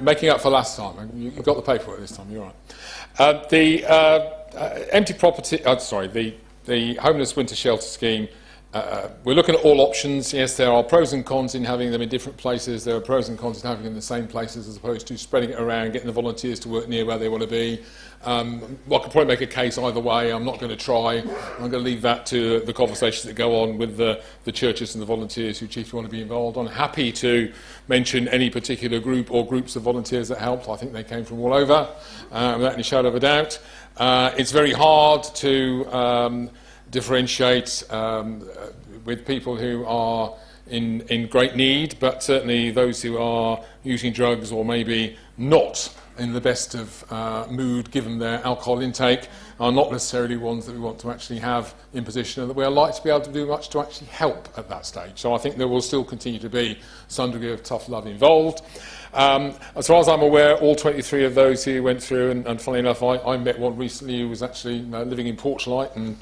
Making up for last time. You got the paperwork this time. You're right. The empty property. The homeless winter shelter scheme. We're looking at all options. Yes, there are pros and cons in having them in different places. There are pros and cons in having them in the same places as opposed to spreading it around, getting the volunteers to work near where they want to be. Well, I could probably make a case either way. I'm not going to try. I'm going to leave that to the conversations that go on with the churches and the volunteers who chiefly want to be involved. I'm happy to mention any particular group or groups of volunteers that helped. I think they came from all over, without any shadow of a doubt. It's very hard to differentiate with people who are in great need, but certainly those who are using drugs or maybe not in the best of mood given their alcohol intake are not necessarily ones that we want to actually have in position and that we are likely to be able to do much to actually help at that stage. So I think there will still continue to be some degree of tough love involved. As far as I'm aware, all 23 of those who went through, and funnily enough, I met one recently who was actually living in Porchlight and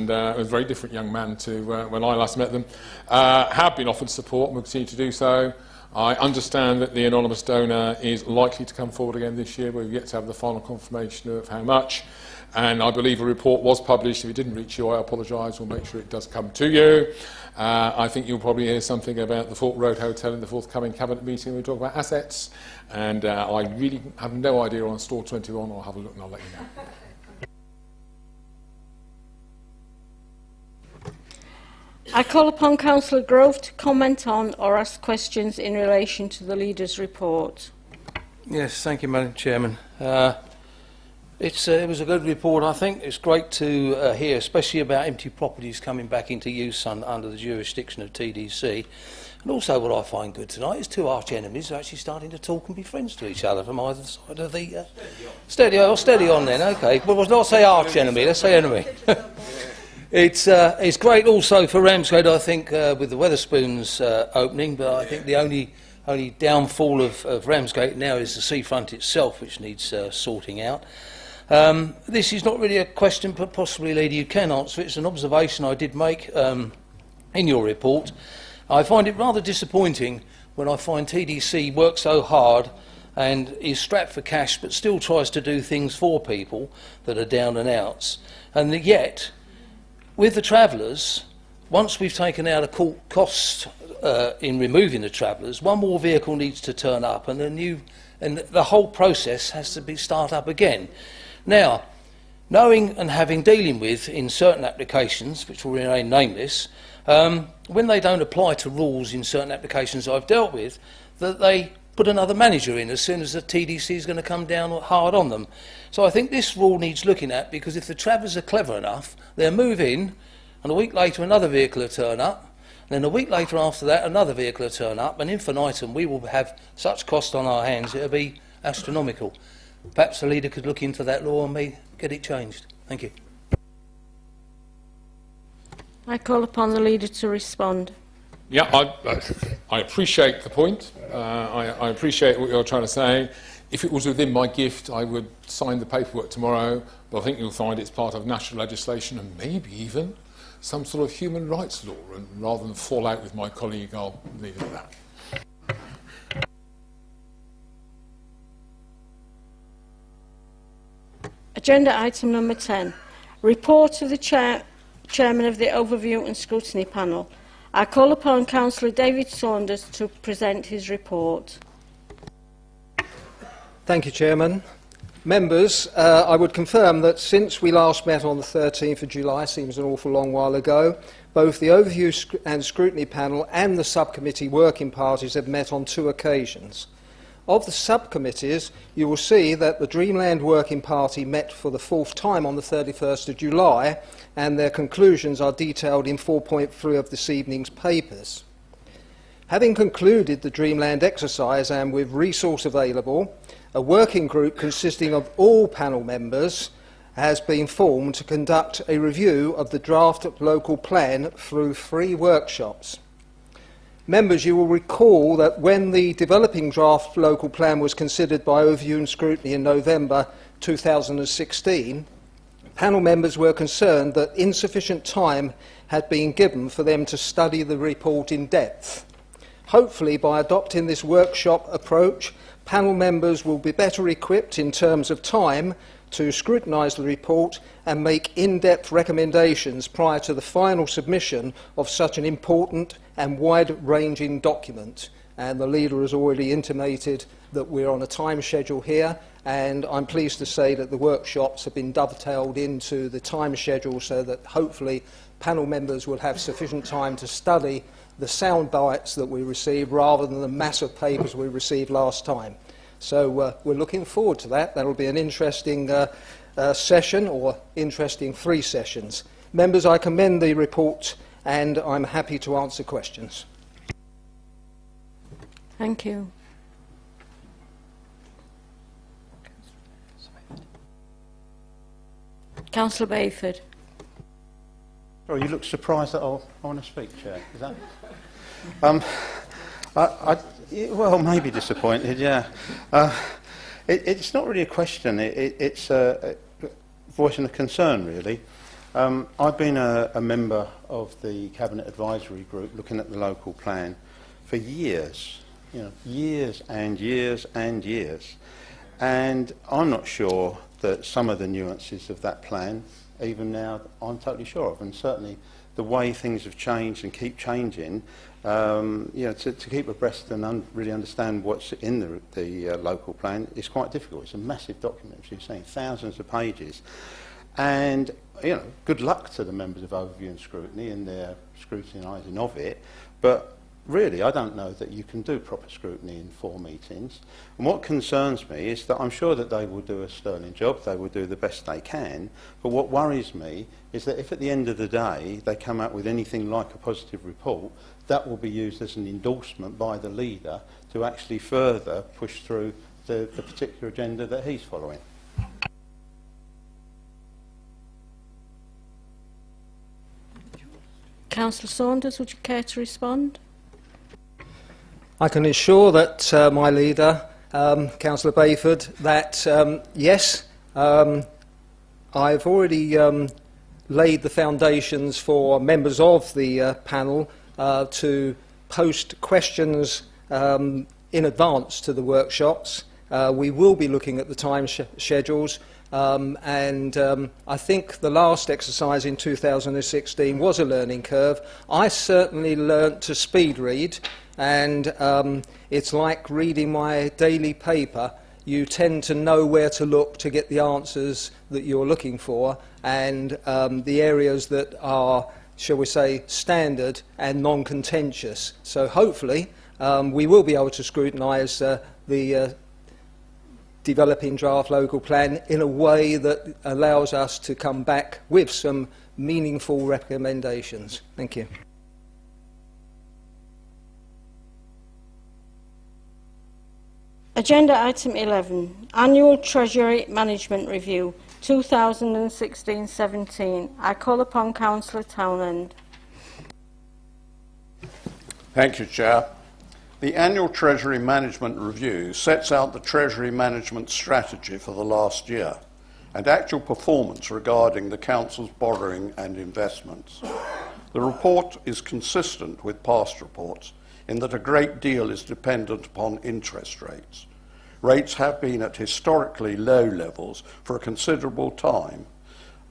was a very different young man to when I last met them, have been offered support and will continue to do so. I understand that the anonymous donor is likely to come forward again this year. We've yet to have the final confirmation of how much. And I believe a report was published. If it didn't reach you, I apologise. We'll make sure it does come to you. I think you'll probably hear something about the Fork Road Hotel in the forthcoming Cabinet meeting when we talk about assets. And I really have no idea on Store 21. I'll have a look and I'll let you know. I call upon Councillor Grove to comment on or ask questions in relation to the Leader's report. Yes, thank you, Madam Chairman. It was a good report, I think. It's great to hear, especially about empty properties coming back into use under the jurisdiction of TDC. And also what I find good tonight is two arch enemies are actually starting to talk and be friends to each other from either side of the... steady on then, OK. Well, let's not say arch enemy, let's say enemy. It's great also for Ramsgate, I think, with the Wetherspoons opening, but I think the only downfall of Ramsgate now is the seafront itself, which needs sorting out. This is not really a question, but possibly, Leader, you can answer it. It's an observation I did make in your report. I find it rather disappointing when I find TDC works so hard and is strapped for cash, but still tries to do things for people that are down and outs. And yet, with the travellers, once we've taken out a cost in removing the travellers, one more vehicle needs to turn up, and the whole process has to be start up again. Now, knowing and having dealing with in certain applications, which will remain nameless, when they don't apply to rules in certain applications I've dealt with, that they put another manager in as soon as the TDC is going to come down hard on them. So I think this rule needs looking at, because if the travellers are clever enough, they'll move in, and a week later another vehicle will turn up, and then a week later after that another vehicle will turn up, and infinitum we will have such cost on our hands it'll be astronomical. Perhaps the Leader could look into that law and get it changed. Thank you. I call upon the Leader to respond. Yeah, I appreciate the point. I appreciate what you're trying to say. If it was within my gift, I would sign the paperwork tomorrow, but I think you'll find it's part of national legislation and maybe even some sort of human rights law, and rather than fall out with my colleague, I'll leave it at that. Agenda item number 10. Report of the Chairman of the Overview and Scrutiny Panel. I call upon Councillor David Saunders to present his report. Thank you, Chairman. Members, I would confirm that since we last met on the 13th of July, seems an awful long while ago, both the Overview and Scrutiny Panel and the subcommittee working parties have met on 2 occasions. Of the subcommittees, you will see that the Dreamland Working Party met for the 4th time on the 31st of July, and their conclusions are detailed in 4.3 of this evening's papers. Having concluded the Dreamland exercise and with resource available, a working group consisting of all panel members has been formed to conduct a review of the draft local plan through 3 workshops. Members, you will recall that when the developing draft local plan was considered by Overview and Scrutiny in November 2016, panel members were concerned that insufficient time had been given for them to study the report in depth. Hopefully, by adopting this workshop approach, panel members will be better equipped in terms of time to scrutinise the report and make in-depth recommendations prior to the final submission of such an important and wide-ranging document. And the Leader has already intimated that we're on a time schedule here, and I'm pleased to say that the workshops have been dovetailed into the time schedule so that hopefully panel members will have sufficient time to study the sound bites that we receive rather than the mass of papers we received last time. So we're looking forward to that. That'll be an interesting session, or interesting 3 sessions. Members, I commend the report and I'm happy to answer questions. Thank you. Councillor Bayford. Oh, you look surprised that I want to speak, Chair. Is that? Well, maybe disappointed, yeah. It's not really a question. It's voicing a concern, really. I've been a member of the Cabinet Advisory Group looking at the local plan for years, years and years and years. And I'm not sure that some of the nuances of that plan, even now, I'm totally sure of. And certainly the way things have changed and keep changing, to keep abreast and really understand what's in the local plan is quite difficult. It's a massive document, as you're saying, thousands of pages. And, good luck to the members of Overview and Scrutiny in their scrutinising of it. But really, I don't know that you can do proper scrutiny in 4 meetings. And what concerns me is that I'm sure that they will do a sterling job, they will do the best they can, but what worries me is that if at the end of the day they come out with anything like a positive report, that will be used as an endorsement by the leader to actually further push through the particular agenda that he's following. Councillor Saunders, would you care to respond? I can assure that my leader, Councillor Bayford, that yes, I've already laid the foundations for members of the panel to post questions in advance to the workshops. We will be looking at the time schedules. I think the last exercise in 2016 was a learning curve. I certainly learnt to speed read, and it's like reading my daily paper. You tend to know where to look to get the answers that you're looking for, and the areas that are, shall we say, standard and non-contentious. So hopefully we will be able to scrutinise the developing draft local plan in a way that allows us to come back with some meaningful recommendations. Thank you. Agenda item 11, Annual Treasury Management Review 2016-17. I call upon Councillor Townend. Thank you, Chair. The Annual Treasury Management Review sets out the Treasury management strategy for the last year and actual performance regarding the Council's borrowing and investments. The report is consistent with past reports in that a great deal is dependent upon interest rates. Rates have been at historically low levels for a considerable time,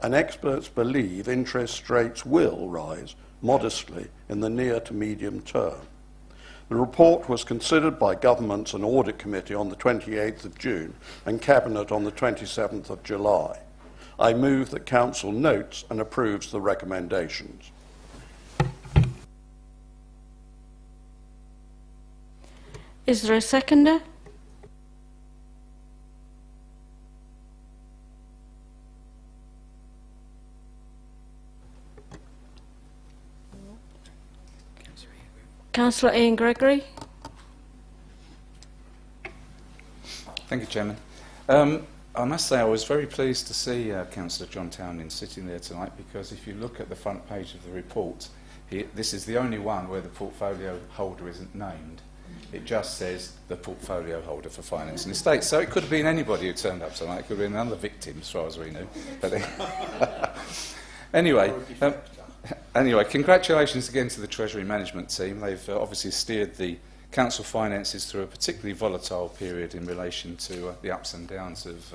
and experts believe interest rates will rise modestly in the near to medium term. The report was considered by Governments and Audit Committee on the 28th of June and Cabinet on the 27th of July. I move that Council notes and approves the recommendations. Is there a seconder? Councillor Ian Gregory. Thank you, Chairman. I must say I was very pleased to see Councillor John Townend sitting there tonight, because if you look at the front page of the report, this is the only one where the portfolio holder isn't named. It just says the portfolio holder for finance and estates. So it could have been anybody who turned up tonight. It could have been another victim, as far as we know. But anyway, congratulations again to the Treasury management team. They've obviously steered the council finances through a particularly volatile period in relation to the ups and downs of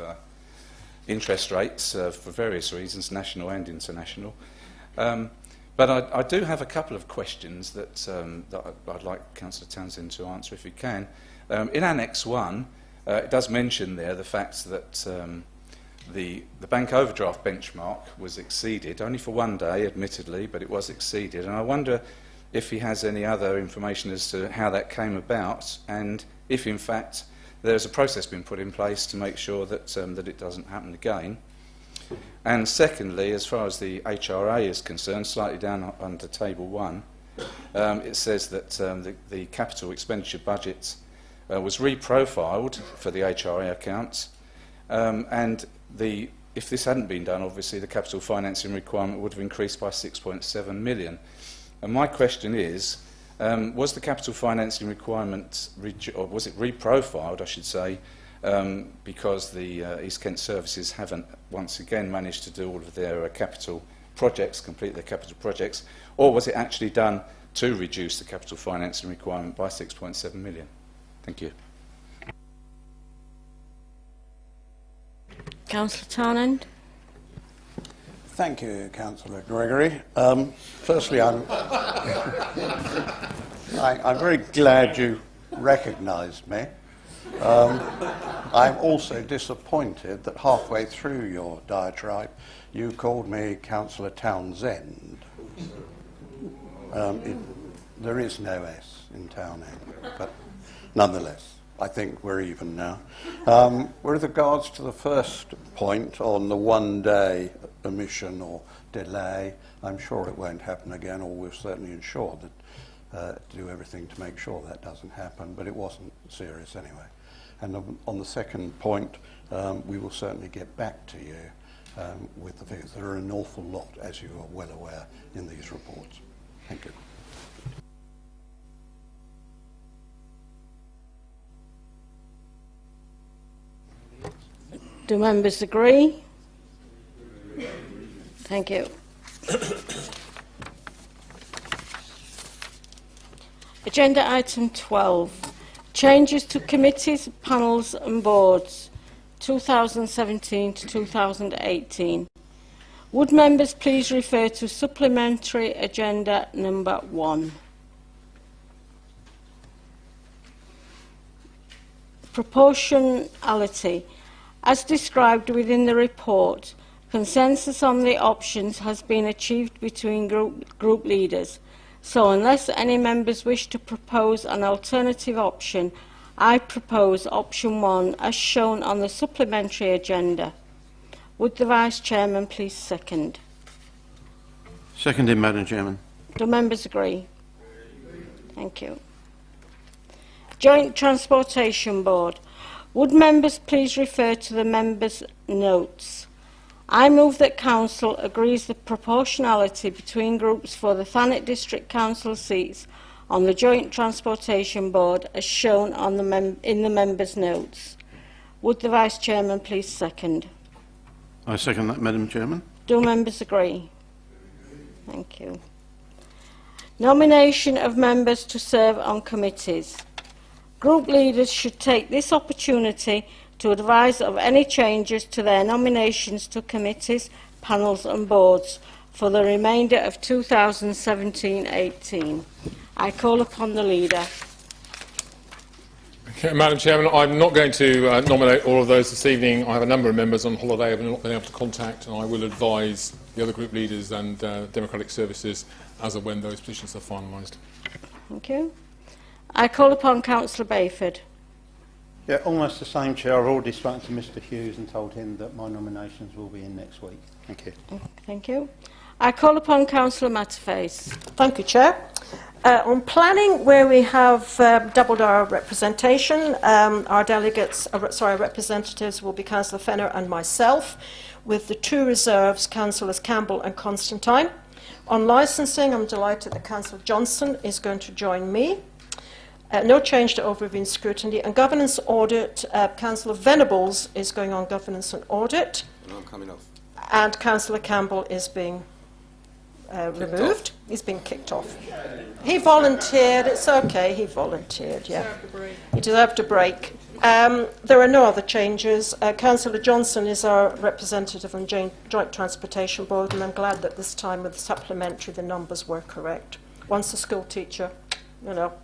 interest rates for various reasons, national and international. But I do have a couple of questions that I'd like Councillor Townsend to answer if he can. In Annex 1, it does mention there the fact that the bank overdraft benchmark was exceeded, only for one day, admittedly, but it was exceeded. And I wonder if he has any other information as to how that came about, and if, in fact, there's a process being put in place to make sure that, that it doesn't happen again. And secondly, as far as the HRA is concerned, slightly down under Table 1, it says that the capital expenditure budget was reprofiled for the HRA accounts, and if this hadn't been done, obviously the capital financing requirement would have increased by 6.7 million. And my question is, was the capital financing requirement, or was it reprofiled, I should say, because the East Kent services haven't once again managed to do all of their capital projects, complete their capital projects, or was it actually done to reduce the capital financing requirement by 6.7 million? Thank you. Councillor Tarnand. Thank you, Councillor Gregory. Firstly, I'm very glad you recognised me. I'm also disappointed that halfway through your diatribe you called me Councillor Townsend. There is no S in Townend, but nonetheless, I think we're even now. With regards to the first point on the one-day omission or delay, I'm sure it won't happen again, or we'll certainly ensure that do everything to make sure that doesn't happen, but it wasn't serious anyway. And on the second point, we will certainly get back to you with the figures. There are an awful lot, as you are well aware, in these reports. Thank you. Do members agree? Thank you. Agenda item 12. Changes to committees, panels and boards 2017 to 2018. Would members please refer to supplementary agenda number 1. Proportionality. As described within the report, consensus on the options has been achieved between group leaders. So unless any members wish to propose an alternative option, I propose option 1 as shown on the supplementary agenda. Would the Vice Chairman please second? Seconded, Madam Chairman. Do members agree? Thank you. Joint Transportation Board. Would members please refer to the members' notes? I move that Council agrees the proportionality between groups for the Thanet District Council seats on the Joint Transportation Board as shown on in the members' notes. Would the Vice Chairman please second? I second that, Madam Chairman. Do members agree? Thank you. Nomination of members to serve on committees. Group leaders should take this opportunity to advise of any changes to their nominations to committees, panels and boards for the remainder of 2017-18. I call upon the leader. Okay, Madam Chairman, I'm not going to nominate all of those this evening. I have a number of members on holiday I've not been able to contact, and I will advise the other group leaders and Democratic Services as of when those positions are finalised. Thank you. I call upon Councillor Bayford. Yeah, almost the same, Chair. I've already spoken to Mr Hughes and told him that my nominations will be in next week. Thank you. Thank you. I call upon Councillor Matterface. Thank you, Chair. On planning, where we have doubled our representation, our representatives will be Councillor Fenner and myself, with the 2 reserves, Councillors Campbell and Constantine. On licensing, I'm delighted that Councillor Johnson is going to join me. No change to overview and scrutiny. And governance audit, Councillor Venables is going on governance and audit. And I'm coming off. And Councillor Campbell is being removed. He's been kicked off. He volunteered. It's okay. He volunteered, yeah. He deserved a break. There are no other changes. Councillor Johnson is our representative on Joint Transportation Board, and I'm glad that this time with the supplementary the numbers were correct. Once a school teacher, you know.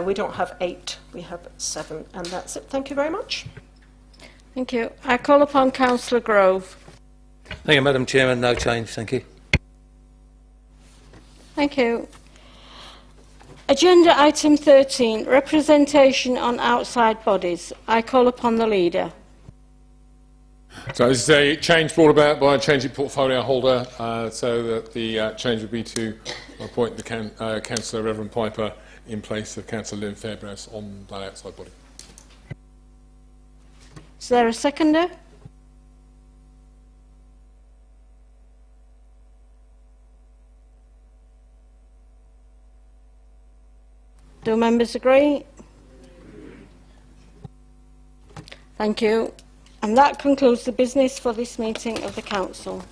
We don't have 8, we have 7, and that's it. Thank you very much. Thank you. I call upon Councillor Grove. Thank you, Madam Chairman. No change. Thank you. Thank you. Agenda item 13, representation on outside bodies. I call upon the leader. So this is a change brought about by a changing portfolio holder, so that the change would be to appoint the Councillor Reverend Piper in place of Councillor Lynn Fairbress on that outside body. Is there a seconder? Do members agree? Thank you. And that concludes the business for this meeting of the Council.